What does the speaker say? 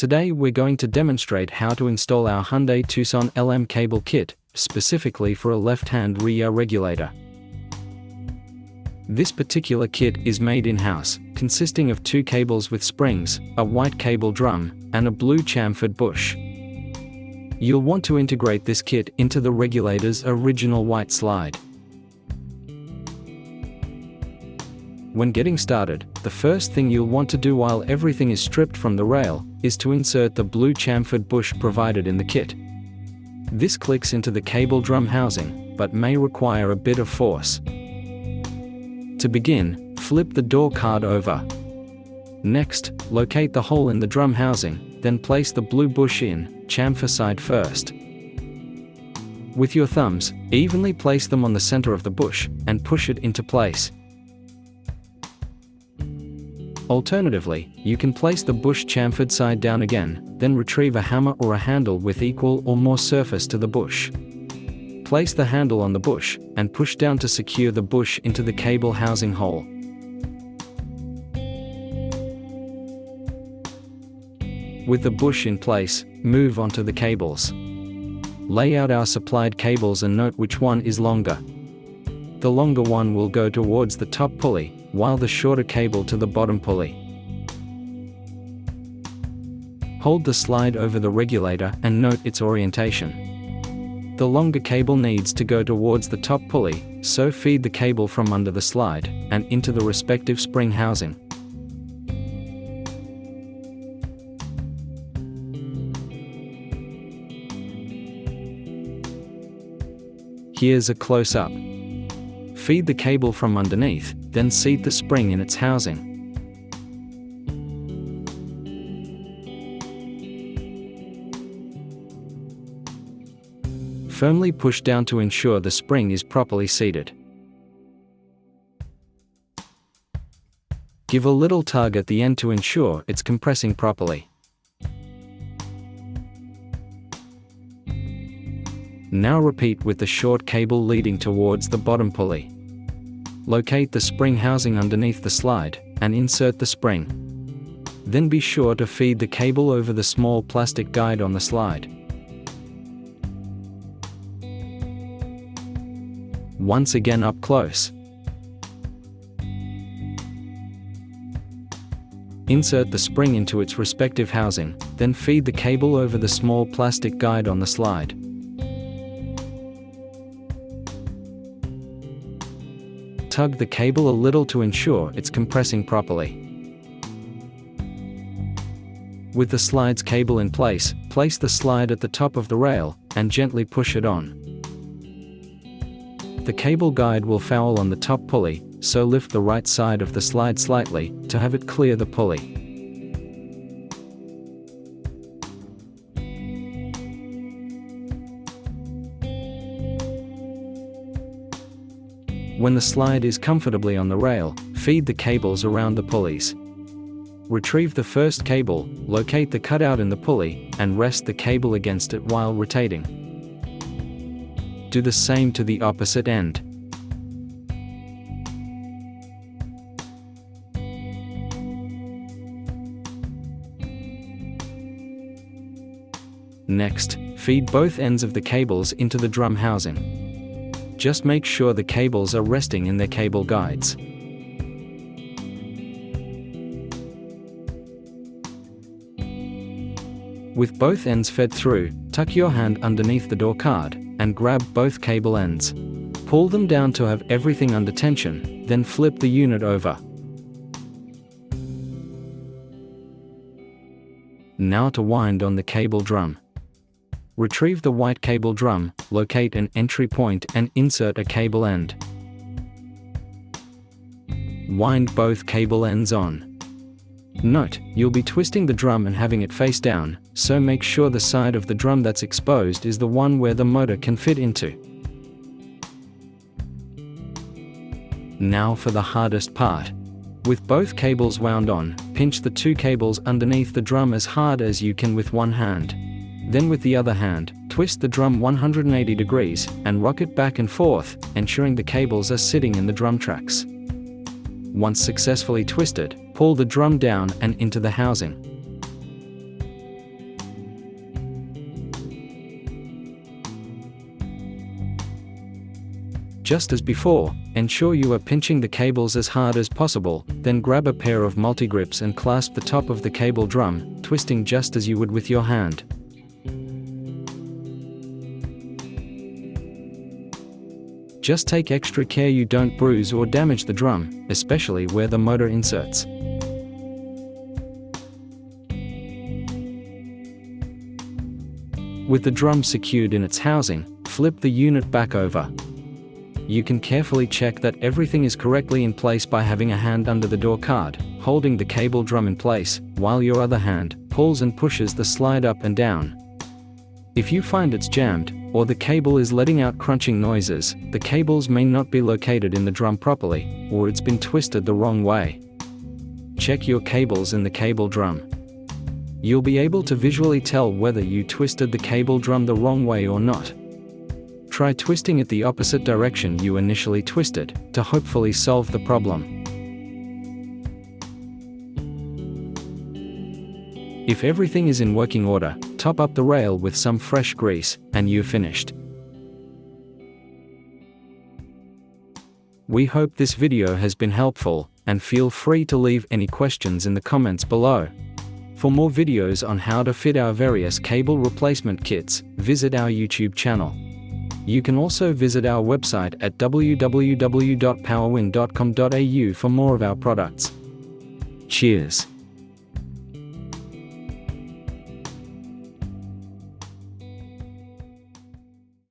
Today we're going to demonstrate how to install our Hyundai Tucson LM cable kit, specifically for a left-hand rear regulator. This particular kit is made in-house, consisting of 2 cables with springs, a white cable drum, and a blue chamfered bush. You'll want to integrate this kit into the regulator's original white slide. When getting started, the first thing you'll want to do while everything is stripped from the rail, is to insert the blue chamfered bush provided in the kit. This clicks into the cable drum housing, but may require a bit of force. To begin, flip the door card over. Next, locate the hole in the drum housing, then place the blue bush in, chamfer side first. With your thumbs, evenly place them on the center of the bush, and push it into place. Alternatively, you can place the bush chamfered side down again, then retrieve a hammer or a handle with equal or more surface to the bush. Place the handle on the bush, and push down to secure the bush into the cable housing hole. With the bush in place, move onto the cables. Lay out our supplied cables and note which one is longer. The longer one will go towards the top pulley, while the shorter cable to the bottom pulley. Hold the slide over the regulator and note its orientation. The longer cable needs to go towards the top pulley, so feed the cable from under the slide, and into the respective spring housing. Here's a close-up. Feed the cable from underneath, then seat the spring in its housing. Firmly push down to ensure the spring is properly seated. Give a little tug at the end to ensure it's compressing properly. Now repeat with the short cable leading towards the bottom pulley. Locate the spring housing underneath the slide, and insert the spring. Then be sure to feed the cable over the small plastic guide on the slide. Once again up close. Insert the spring into its respective housing, then feed the cable over the small plastic guide on the slide. Tug the cable a little to ensure it's compressing properly. With the slide's cable in place, place the slide at the top of the rail, and gently push it on. The cable guide will foul on the top pulley, so lift the right side of the slide slightly, to have it clear the pulley. When the slide is comfortably on the rail, feed the cables around the pulleys. Retrieve the first cable, locate the cutout in the pulley, and rest the cable against it while rotating. Do the same to the opposite end. Next, feed both ends of the cables into the drum housing. Just make sure the cables are resting in their cable guides. With both ends fed through, tuck your hand underneath the door card, and grab both cable ends. Pull them down to have everything under tension, then flip the unit over. Now to wind on the cable drum. Retrieve the white cable drum, locate an entry point and insert a cable end. Wind both cable ends on. Note, you'll be twisting the drum and having it face down, so make sure the side of the drum that's exposed is the one where the motor can fit into. Now for the hardest part. With both cables wound on, pinch the 2 cables underneath the drum as hard as you can with one hand. Then with the other hand, twist the drum 180 degrees, and rock it back and forth, ensuring the cables are sitting in the drum tracks. Once successfully twisted, pull the drum down and into the housing. Just as before, ensure you are pinching the cables as hard as possible, then grab a pair of multi-grips and clasp the top of the cable drum, twisting just as you would with your hand. Just take extra care you don't bruise or damage the drum, especially where the motor inserts. With the drum secured in its housing, flip the unit back over. You can carefully check that everything is correctly in place by having a hand under the door card, holding the cable drum in place, while your other hand pulls and pushes the slide up and down. If you find it's jammed, or the cable is letting out crunching noises, the cables may not be located in the drum properly, or it's been twisted the wrong way. Check your cables in the cable drum. You'll be able to visually tell whether you twisted the cable drum the wrong way or not. Try twisting it the opposite direction you initially twisted, to hopefully solve the problem. If everything is in working order, top up the rail with some fresh grease, and you're finished. We hope this video has been helpful, and feel free to leave any questions in the comments below. For more videos on how to fit our various cable replacement kits, visit our YouTube channel. You can also visit our website at www.powerwin.com.au for more of our products. Cheers!